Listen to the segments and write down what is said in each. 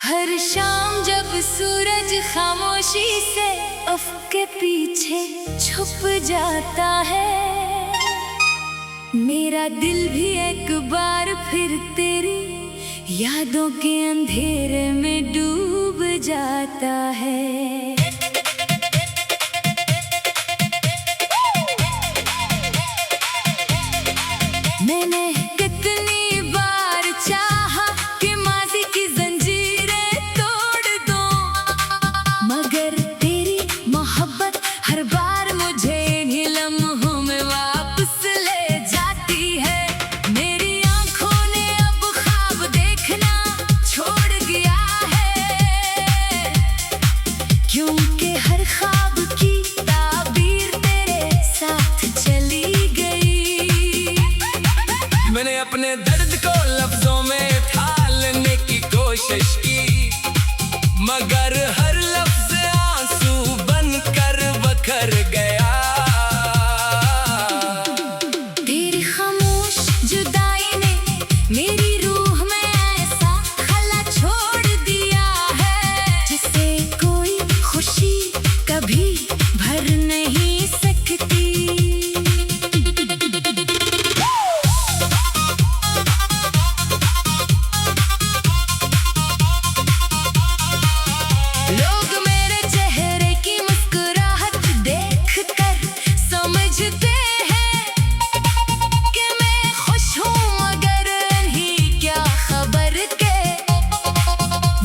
हर शाम जब सूरज खामोशी से अफ़क़ के पीछे छुप जाता है, मेरा दिल भी एक बार फिर तेरी यादों के अंधेरे में डूब जाता है। मैंने कितनी बार चाहा कि माज़ी की ज़ंजीरें तोड़ दूं, मगर तेरी मोहब्बत हर बार मुझे इन्हीं लम्हों में वापस ले जाती है। मेरी आँखों ने अब ख्वाब देखना छोड़ दिया है, क्योंकि हर ख्वाब की ताबीर तेरे साथ चली गई। मैंने अपने दर्द को लफ्जों में ढालने की कोशिश की, मगर हर लफ्ज आंसू बनकर बखर गया। तेरी खामोश जुदाई ने मेरी रूह में ऐसा खला छोड़ दिया है, जिसे कोई खुशी कभी भर नहीं सकती। लोग मेरे चेहरे की मुस्कुराहट देखकर समझते हैं कि मैं खुश हूँ, मगर नहीं क्या खबर के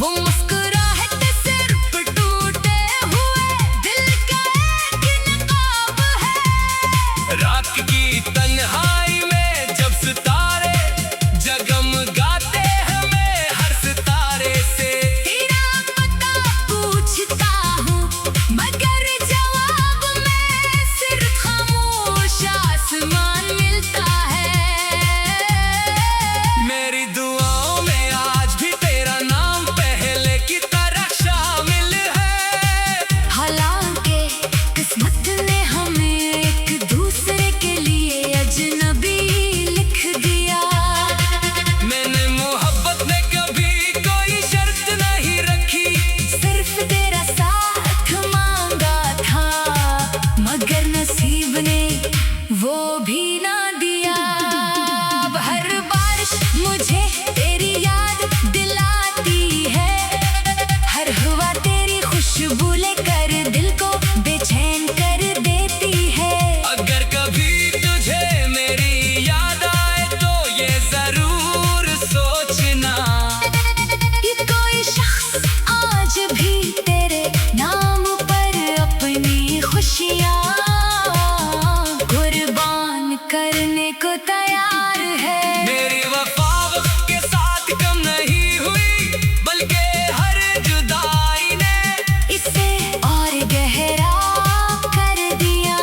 वो मुस्कुराहट सिर्फ टूटे हुए दिल का एक नकाब है। रात की तन्हाई में जब सितारे जगमगाते हैं, मैं हर सितारे से तेरा पता पूछता हूँ, मगर जवाब में सिर्फ खामोश आसमान मिलता है। मेरी दुआओं में आज भी तेरा नाम पहले की तरह शामिल है। हालांकि किस्मत ने हमें एक दूसरे के लिए अजनबी लिख दिया। मैंने मोहब्बत में कभी कोई शर्त नहीं रखी, सिर्फ तेरा साथ मांगा था, मगर नसीब ने वो भी ना दिया। अब हर बारिश मुझे तेरी याद दिलाती है, हर हवा तेरी खुशबू लेकर दिल को बेचैन कर देती है। अगर कभी तुझे मेरी याद आए तो ये जरूर सोचना, कि कोई शख्स आज भी तेरे नाम पर अपनी खुशियाँ कुर्बान करने को तैयार है। मेरी वफा वक्त के साथ कम नहीं हुई, बल्कि हर जुदाई ने इसे और गहरा कर दिया।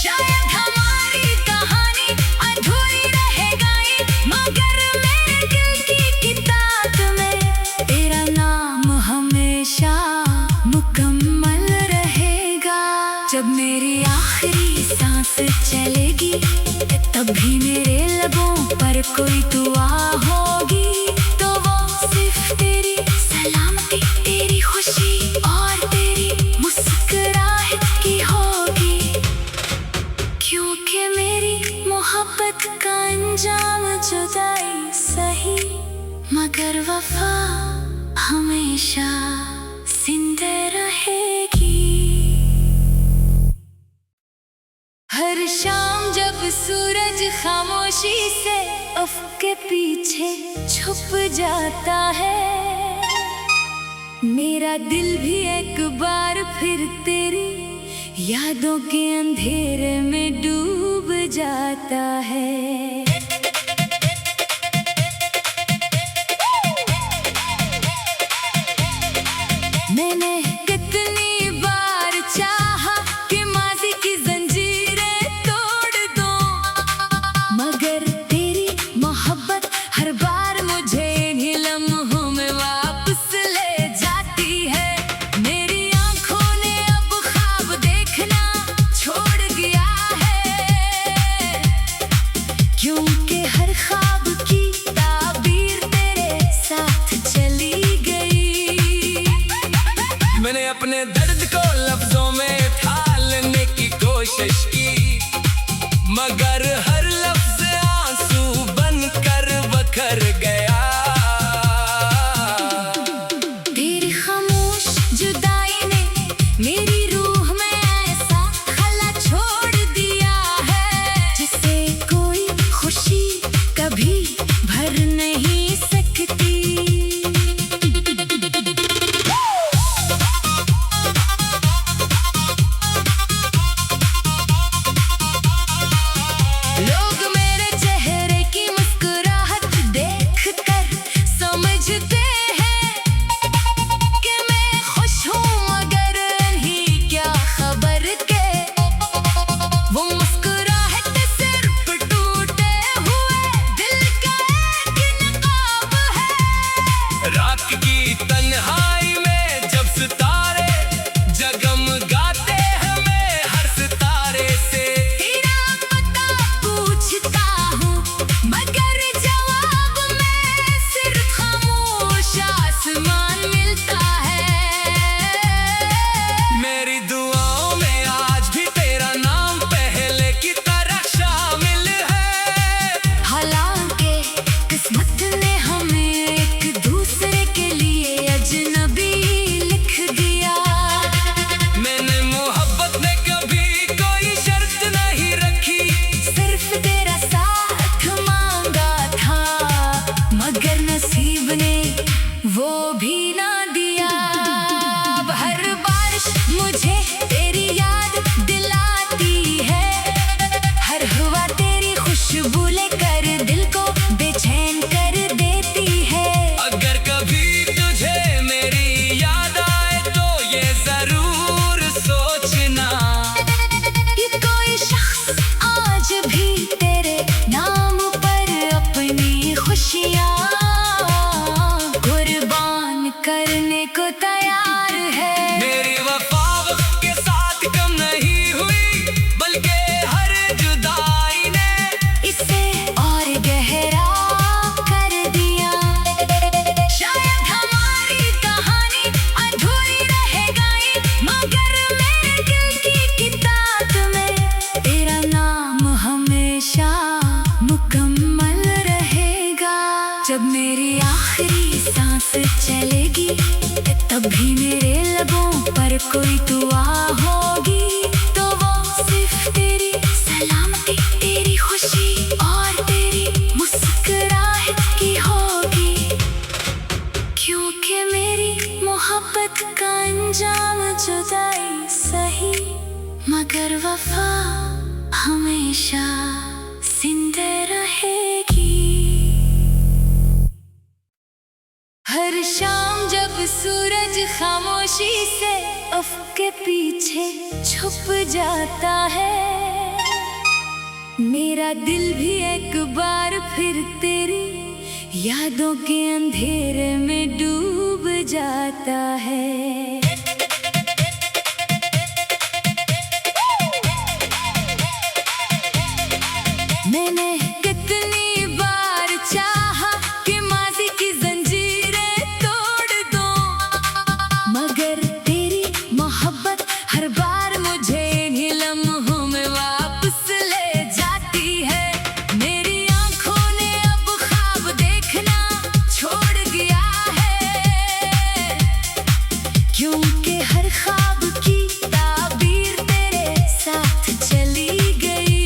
शायद हमारी कहानी अधूरी रह गई, मगर मेरे दिल की किताब में तेरा नाम हमेशा मुकम्मल रहेगा। जब मेरी आखिरी सांस चलेगी, तब भी मेरे लबों पर कोई दुआ होगी, तो वो सिर्फ तेरी सलामती, तेरी खुशी और तेरी मुस्कुराहट की होगी। क्योंकि मेरी मोहब्बत का अंजाम जुदाई सही, मगर वफा हमेशा जिंदा रहेगी। हर शाम जब सूरज खामोशी से अफ़क़ के पीछे छुप जाता है, मेरा दिल भी एक बार फिर तेरी यादों के अंधेरे में डूब जाता है। मैंने कितनी बार चाहा कि माज़ी की ज़ंजीरें तोड़ दूं, मगर तेरी मोहब्बत हर बार मुझे इन्हीं लम्हों में वापस ले जाती है। मेरी आँखों ने अब ख्वाब देखना छोड़ दिया है, कोशिश की, मगर हर लफ्ज आंसू बनकर बखर गया। तेरी खामोश जुदाई ने मेरी रूह में ऐसा खला छोड़ दिया है, जिसे कोई खुशी कभी भर नहीं सकती। लोग मेरे चेहरे की मुस्कुराहट देखकर समझते हैं कि मैं खुश हूँ, मगर नहीं क्या खबर के वो मुस्कुराहट सिर्फ टूटे हुए दिल का एक नकाब है। रात की तन्हाई में जब सितारे जगमगाते हैं, मैं हर सितारे से तेरा पता पूछता हूँ, मगर जवाब में सिर्फ खामोश आसमान मिलता है। मेरी दुआओं में आज भी तेरा नाम पहले की तरह शामिल है। हालांकि किस्मत ने हमें एक दूसरे के लिए अजनबी लिख दिया। मैंने मोहब्बत में कभी कोई शर्त नहीं रखी, सिर्फ तेरा साथ मांगा था, मगर नसीब ने वो भी ना दिया। अब हर बारिश मुझे तेरी याद दिलाती है, हर हवा तेरी खुशबू लेकर दिल को बेचैन कर देती है। अगर कभी तुझे मेरी याद आए तो ये जरूर सोचना, कि कोई शख्स आज भी तेरे नाम पर अपनी खुशियाँ कुर्बान करने को तैयार है। मेरी वफा वक्त के साथ कम नहीं हुई, बल्कि हर जुदाई ने इसे और गहरा कर दिया। शायद हमारी कहानी अधूरी रह गई, मगर मेरे दिल की किताब में तेरा नाम हमेशा मुकम्मल रहेगा। जब मेरी आखिरी सांस चलेगी, तब भी मेरे लबों पर कोई दुआ होगी, तो वो सिर्फ तेरी सलामती, तेरी खुशी और तेरी मुस्कुराहट की होगी। क्योंकि मेरी मोहब्बत का अंजाम जुदाई सही, मगर वफा हमेशा जिंदा रहेगी। हर शाम जब सूरज खामोशी से अफ़क़ के पीछे छुप जाता है, मेरा दिल भी एक बार फिर तेरी यादों के अंधेरे में डूब जाता है। मैंने कितनी बार चाहा कि माज़ी की जंजीरें तोड़ दूं, मगर तेरी मोहब्बत हर बार मुझे इन्हीं लम्हों में वापस ले जाती है। मेरी आँखों ने अब ख्वाब देखना छोड़ दिया है, क्योंकि हर ख्वाब की ताबीर तेरे साथ चली गई।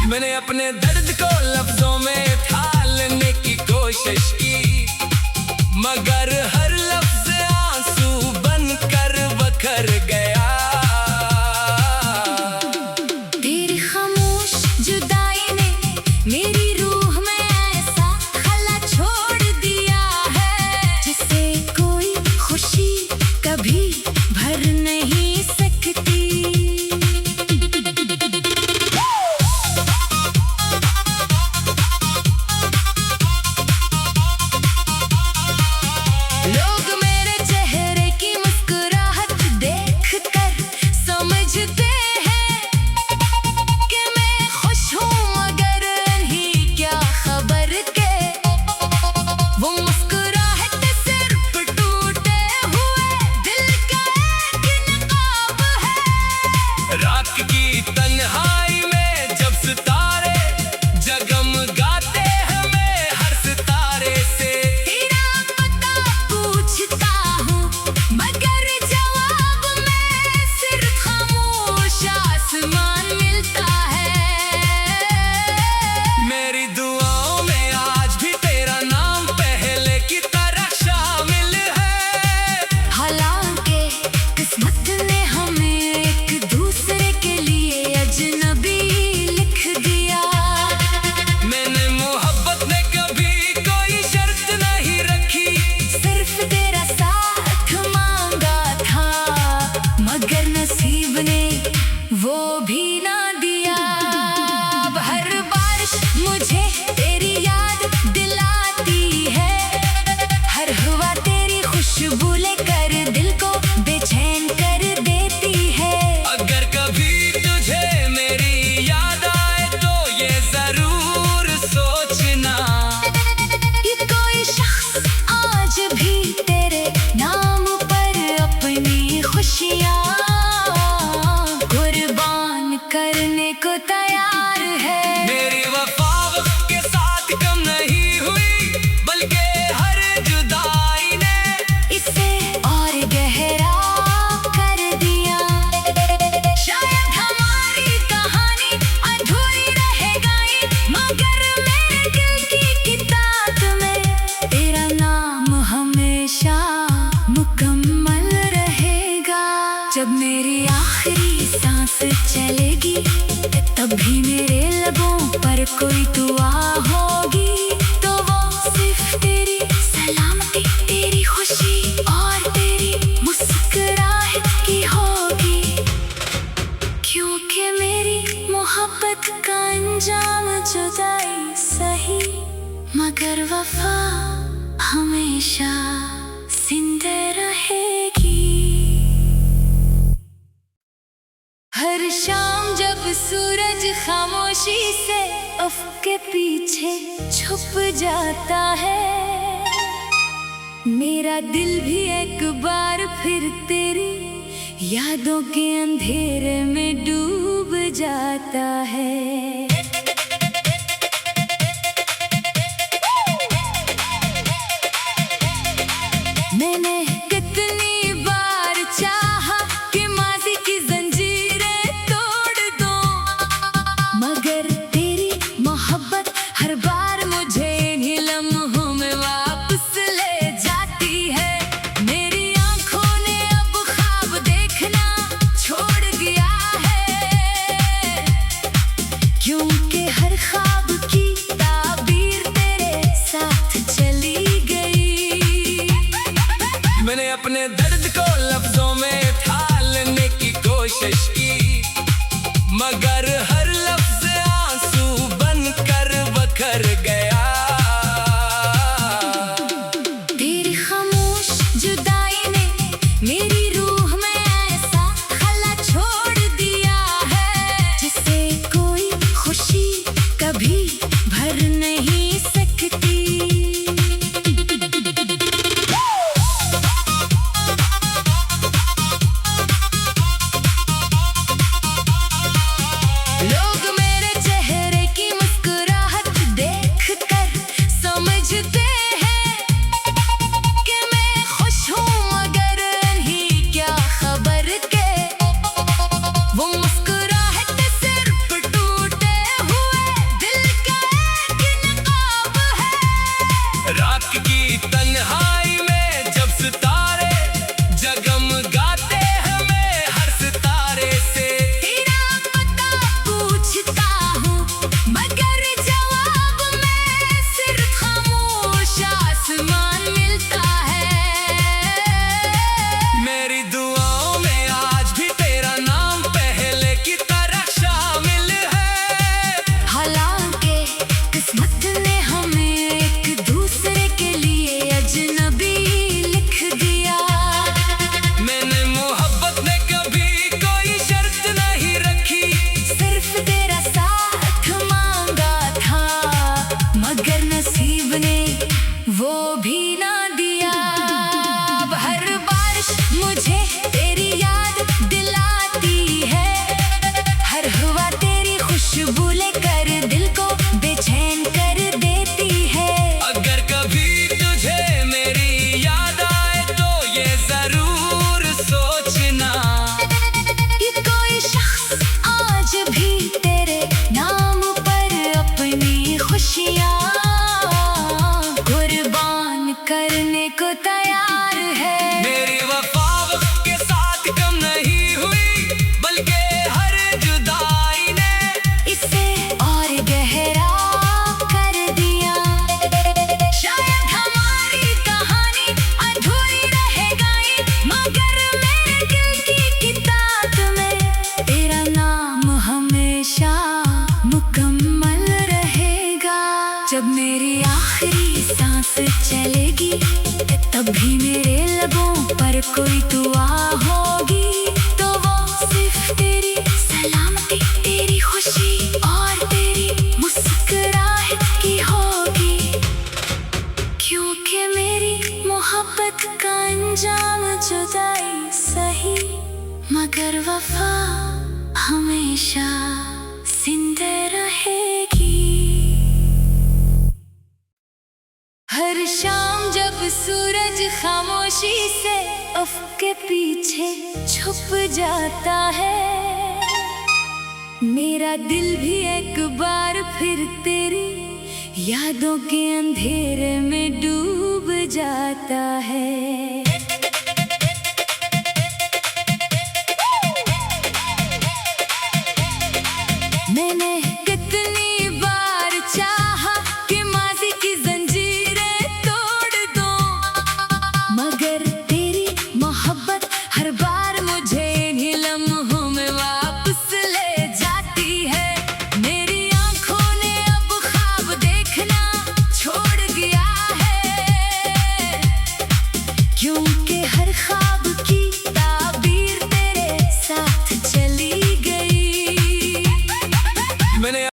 मैंने अपने दर्द को लफ्जों में ढालने की कोशिश की, मगर हर लफ्ज आंसू बनकर बखर गया। तेरी खामोश जुदाई ने मेरी रूह में ऐसा खला छोड़ दिया है, जिसे कोई खुशी कभी भर नहीं सकती। हमेशा जिंदा रहेगी। हर शाम जब सूरज खामोशी से अफ़क़ के पीछे छुप जाता है, मेरा दिल भी एक बार फिर तेरी यादों के अंधेरे में डूब जाता है। मैंने कितनी बार चाहा कि माज़ी की ज़ंजीरें तोड़ दूं, मगर तेरी मोहब्बत हर बार मुझे इन्हीं लम्हों में वापस ले जाती है। मेरी आँखों ने अब ख्वाब देखना छोड़ दिया है, क्योंकि हर ख्वाब की ताबीर तेरे साथ चली गई। मैंने अपने दर्द को लफ्जों में ढालने की कोशिश की, मगर हर लफ्ज आंसू बनकर बखर गया। तेरी खामोश जुदाई ने मेरी रूह में ऐसा खला छोड़ दिया है, जिसे कोई खुशी कभी भर नहीं सकती। लोग मेरे चेहरे की मुस्कुराहट देखकर समझते हैं कि मैं खुश हूँ, मगर नहीं क्या खबर के वो मुस्कुराहट सिर्फ टूटे हुए दिल का एक नकाब है। रात की तन्हाई में जब सितारे जगमगाते हैं, मैं हर सितारे से तेरा पता पूछता हूँ, मगर जवाब में सिर्फ खामोश आसमान मिलता है। मेरी दुआओं में आज भी तेरा नाम पहले की तरह शामिल है। हालांकि किस्मत ने हमें एक दूसरे के लिए अजनबी लिख दिया। मैंने मोहब्बत में कभी कोई शर्त नहीं रखी, सिर्फ तेरा साथ मांगा था, मगर नसीब ने वो भी ना दिया। अब हर बारिश मुझे तेरी याद दिलाती है, हर हवा तेरी खुशबू लेकर दिल को बेचैन कर देती है। अगर कभी तुझे मेरी याद आए तो ये जरूर सोचना कि कोई शख्स आज भी तेरे नाम पर अपनी खुशियाँ कुर्बान करने को तैयार है। मेरी वफा वक्त के साथ कम नहीं हुई, बल्कि हर जुदाई ने इसे और गहरा कर दिया। शायद हमारी कहानी अधूरी रह गई, मगर मेरे दिल की किताब में तेरा नाम हमेशा मुकम्मल रहेगा। जब मेरी आखिरी सांस चलेगी, तब भी मेरे लबों पर कोई दुआ होगी, तो वो सिर्फ तेरी सलामती, तेरी खुशी और तेरी मुस्कुराहट की होगी। क्योंकि मेरी मोहब्बत का अंजाम जुदाई सही, मगर वफा हमेशा जिंदा रहेगी। हर शाम जब सूरज खामोशी से अफ़क़ के पीछे छुप जाता है, मेरा दिल भी एक बार फिर तेरी यादों के अंधेरे में डूब जाता है।